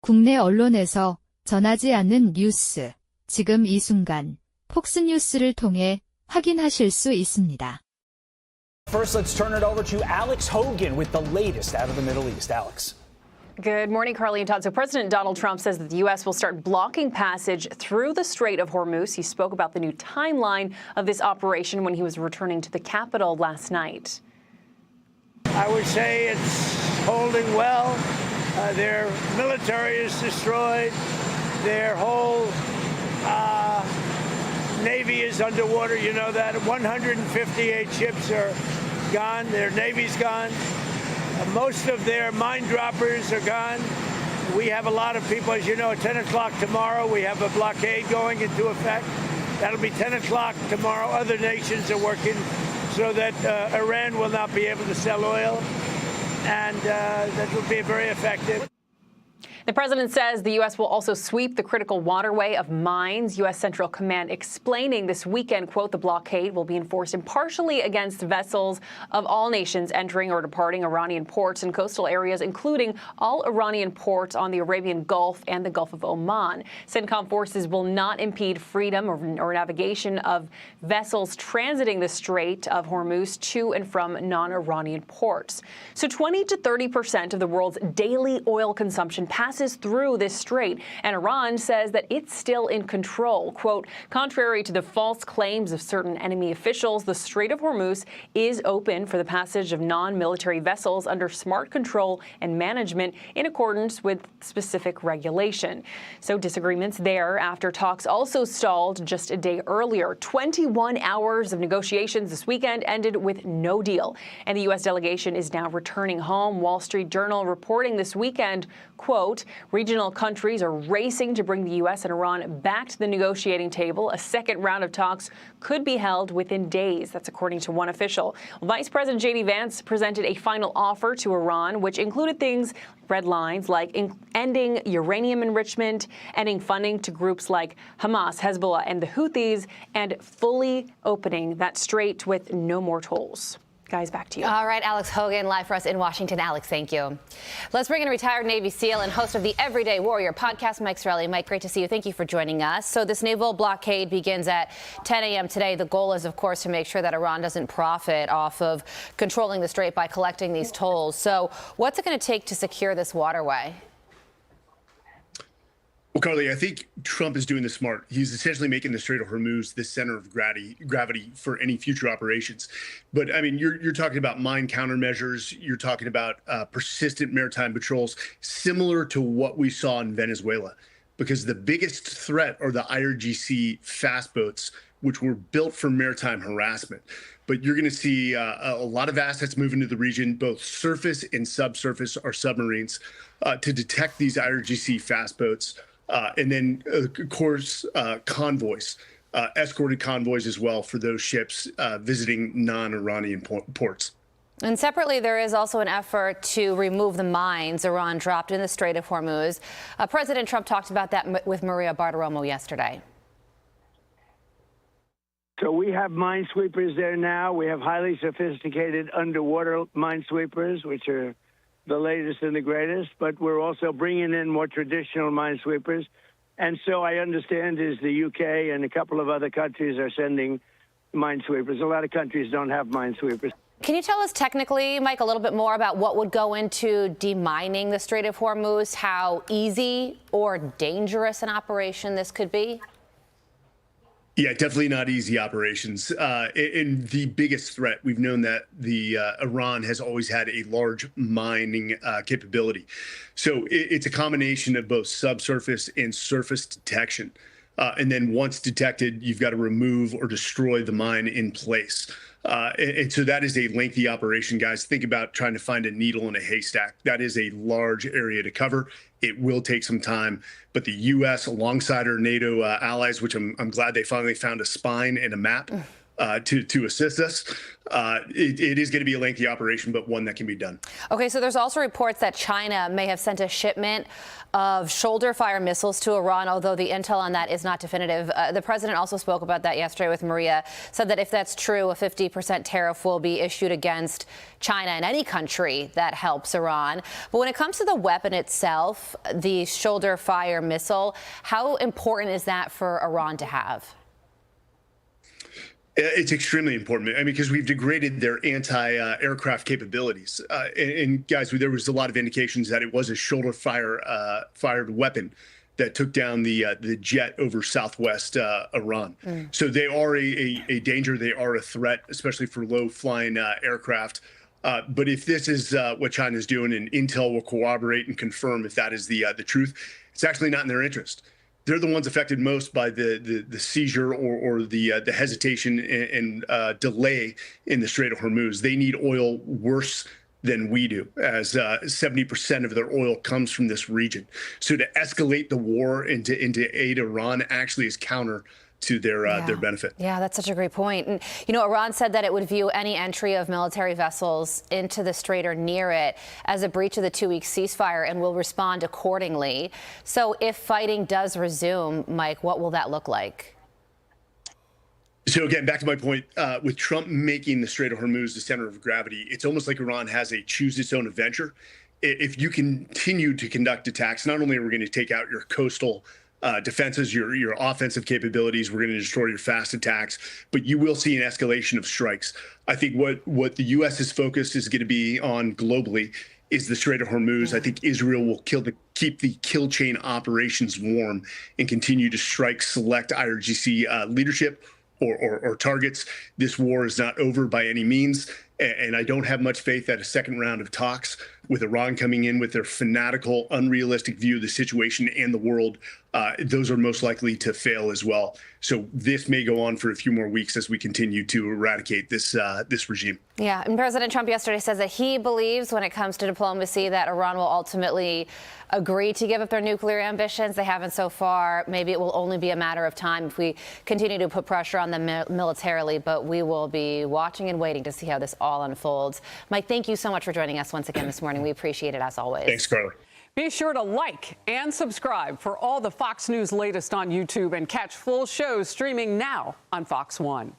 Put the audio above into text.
국내 언론에서 전하지 않는 뉴스, 지금 이 순간 폭스뉴스를 통해 확인하실 수 있습니다. First, let's turn it over to Alex Hogan with the latest out of the Middle East. Alex. Good morning, Carly and Todd. So President Donald Trump says that the U.S. will start blocking passage through the Strait of Hormuz. He spoke about the new timeline of this operation when he was returning to the Capitol last night. I would say it's holding well. Their military is destroyed. Their whole Navy is underwater. You know that. 158 ships are gone. Their Navy's gone. Most of their mine droppers are gone. We have a lot of people, as you know, at 10 o'clock tomorrow, we have a blockade going into effect. That'll be 10 o'clock tomorrow. Other nations are working so that Iran will not be able to sell oil, and that will be very effective. The president says the U.S. will also sweep the critical waterway of mines. U.S. Central Command explaining this weekend, quote, the blockade will be enforced impartially against vessels of all nations entering or departing Iranian ports and coastal areas, including all Iranian ports on the Arabian Gulf and the Gulf of Oman. CENTCOM forces will not impede freedom or navigation of vessels transiting the Strait of Hormuz to and from non-Iranian ports. So 20 to 30% of the world's daily oil consumption passes through this strait, and Iran says that it's still in control. Quote, contrary to the false claims of certain enemy officials, the Strait of Hormuz is open for the passage of non-military vessels under smart control and management in accordance with specific regulation. So disagreements there after talks also stalled just a day earlier. 21 hours of negotiations this weekend ended with no deal, and the U.S. delegation is now returning home. Wall Street Journal reporting this weekend, quote, regional countries are racing to bring the U.S. and Iran back to the negotiating table. A second round of talks could be held within days. That's according to one official. Vice President J.D. Vance presented a final offer to Iran, which included things, red lines, like ending uranium enrichment, ending funding to groups like Hamas, Hezbollah, and the Houthis, and fully opening that strait with no more tolls. Guys, back to you. All right, Alex Hogan, live for us in Washington. Alex, thank you. Let's bring in retired Navy SEAL and host of the Everyday Warrior podcast, Mike Sarelli. Mike, great to see you. Thank you for joining us. So this naval blockade begins at 10 a.m. today. The goal is, of course, to make sure that Iran doesn't profit off of controlling the strait by collecting these tolls. So what's it going to take to secure this waterway? Well, Carly, I think Trump is doing this smart. He's essentially making the Strait of Hormuz the center of gravity for any future operations. But I mean, you're talking about mine countermeasures. You're talking about persistent maritime patrols, similar to what we saw in Venezuela, because the biggest threat are the IRGC fast boats, which were built for maritime harassment. But you're going to see a lot of assets move into the region, both surface and subsurface, or submarines, to detect these IRGC fast boats. And then, of course, convoys, escorted convoys as well for those ships visiting non-Iranian ports. And separately, there is also an effort to remove the mines Iran dropped in the Strait of Hormuz. President Trump talked about that with Maria Bartiromo yesterday. So we have minesweepers there now. We have highly sophisticated underwater minesweepers, which are the latest and the greatest, but we're also bringing in more traditional minesweepers. And so I understand is the UK and a couple of other countries are sending minesweepers. A lot of countries don't have minesweepers. Can you tell us technically, Mike, a little bit more about what would go into demining the Strait of Hormuz, how easy or dangerous an operation this could be? Yeah, definitely not easy operations. And the biggest threat, we've known that Iran has always had a large mining capability. So it's a combination of both subsurface and surface detection. And then once detected, you've got to remove or destroy the mine in place. And so that is a lengthy operation, guys. Think about trying to find a needle in a haystack. That is a large area to cover. It will take some time, but the U.S. alongside our NATO allies, which I'm glad they finally found a spine and a map, to assist us. It is going to be a lengthy operation, but one that can be done. Okay, so there's also reports that China may have sent a shipment of shoulder-fire missiles to Iran, although the intel on that is not definitive. The president also spoke about that yesterday with Maria, said that if that's true, a 50% tariff will be issued against China and any country that helps Iran. But when it comes to the weapon itself, the shoulder-fire missile, how important is that for Iran to have? It's extremely important, I mean, because we've degraded their anti-aircraft capabilities. And guys, there was a lot of indications that it was a fired weapon that took down the jet over southwest Iran. So they are a danger. They are a threat, especially for low-flying aircraft. But if this is what China's doing, and intel will corroborate and confirm if that is the truth, it's actually not in their interest. They're the ones affected most by the seizure or the hesitation and delay in the Strait of Hormuz. They need oil worse than we do, as 70% of their oil comes from this region. So to escalate the war and to aid Iran actually is counter to their benefit. Yeah, that's such a great point. And, you know, Iran said that it would view any entry of military vessels into the strait or near it as a breach of the 2-week ceasefire and will respond accordingly. So if fighting does resume, Mike, what will that look like? So again, back to my point, with Trump making the Strait of Hormuz the center of gravity, it's almost like Iran has a choose its own adventure. If you continue to conduct attacks, not only are we going to take out your coastal defenses, your offensive capabilities, we're going to destroy your fast attacks, but you will see an escalation of strikes. I think what the U.S.'s focus is going to be on globally is the Strait of Hormuz. I think Israel will keep the kill chain operations warm and continue to strike select IRGC leadership or targets. This war is not over by any means, and I don't have much faith that a second round of talks with Iran coming in with their fanatical, unrealistic view of the situation and the world, those are most likely to fail as well. So this may go on for a few more weeks as we continue to eradicate this regime. Yeah, and President Trump yesterday says that he believes when it comes to diplomacy that Iran will ultimately agree to give up their nuclear ambitions. They haven't so far. Maybe it will only be a matter of time if we continue to put pressure on them militarily, but we will be watching and waiting to see how this all unfolds. Mike, thank you so much for joining us once again this morning. We appreciate it as always. Thanks, Carla. Be sure to like and subscribe for all the Fox News latest on YouTube and catch full shows streaming now on Fox One.